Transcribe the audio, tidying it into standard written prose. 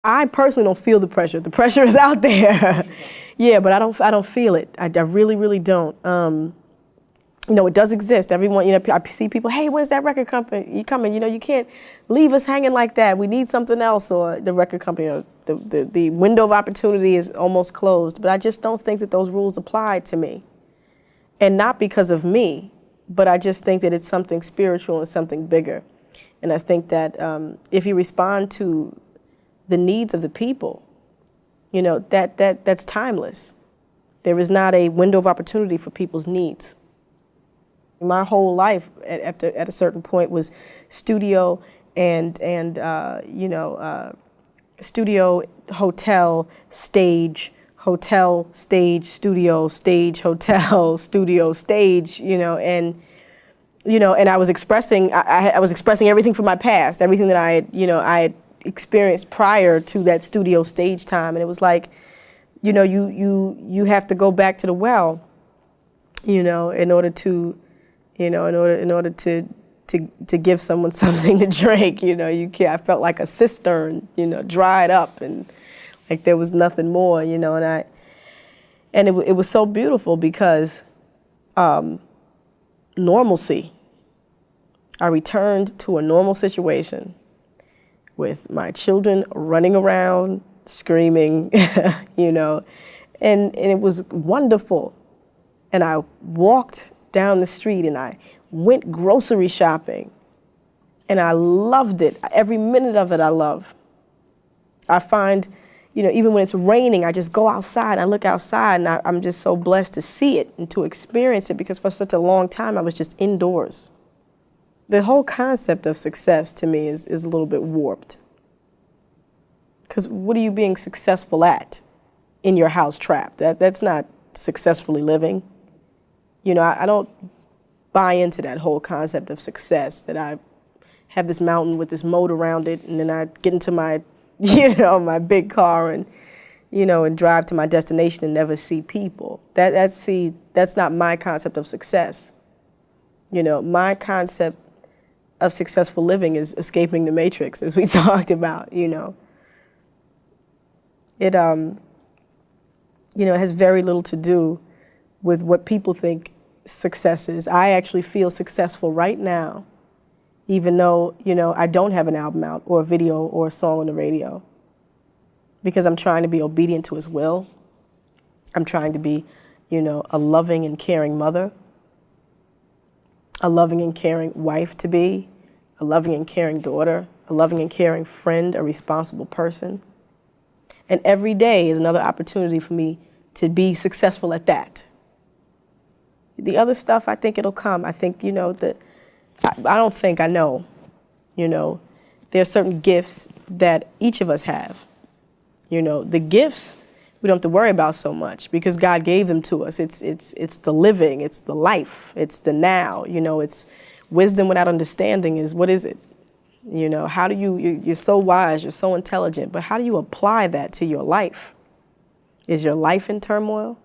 I personally don't feel the pressure. The pressure is out there. Yeah, but I don't feel it. I really, really don't. You know, it does exist. Everyone, you know, I see people, hey, when's that record company coming? You know, you can't leave us hanging like that. We need something else. Or the record company, or the window of opportunity is almost closed. But I just don't think that those rules apply to me. And not because of me, but I just think that it's something spiritual and something bigger. And I think that if you respond to the needs of the people, you know, that's timeless. There is not a window of opportunity for people's needs. My whole life at a certain point was studio and you know, studio, hotel, stage, studio, stage, hotel, studio, stage, you know, and I was expressing, I was expressing everything from my past, everything that I had experienced prior to that studio stage time. And it was like, you know, you have to go back to the well, you know, in order to give someone something to drink. You know, you can't. I felt like a cistern, you know, dried up, and like there was nothing more, you know. And it was so beautiful because normalcy. I returned to a normal situation with my children running around, screaming, you know, and it was wonderful. And I walked down the street and I went grocery shopping and I loved it. Every minute of it I love. I find, you know, even when it's raining, I just go outside, I look outside, and I'm just so blessed to see it and to experience it, because for such a long time I was just indoors. The whole concept of success to me is a little bit warped. Because what are you being successful at in your house trap? That's not successfully living. You know, I don't buy into that whole concept of success, that I have this mountain with this moat around it, and then I get into my, you know, my big car and, you know, and drive to my destination and never see people. That's not my concept of success. You know, my concept of successful living is escaping the matrix, as we talked about, you know. It, you know, it has very little to do with what people think success is. I actually feel successful right now, even though, you know, I don't have an album out or a video or a song on the radio, because I'm trying to be obedient to his will. I'm trying to be, you know, a loving and caring mother, a loving and caring wife to be, a loving and caring daughter, a loving and caring friend, a responsible person. And every day is another opportunity for me to be successful at that. The other stuff, I think it'll come. I think, you know, I don't think, I know, you know, there are certain gifts that each of us have. You know, the gifts we don't have to worry about so much because God gave them to us. It's the living, it's the life, it's the now. You know, it's wisdom without understanding is, what is it? You know, how do you're so wise, you're so intelligent, but how do you apply that to your life? Is your life in turmoil?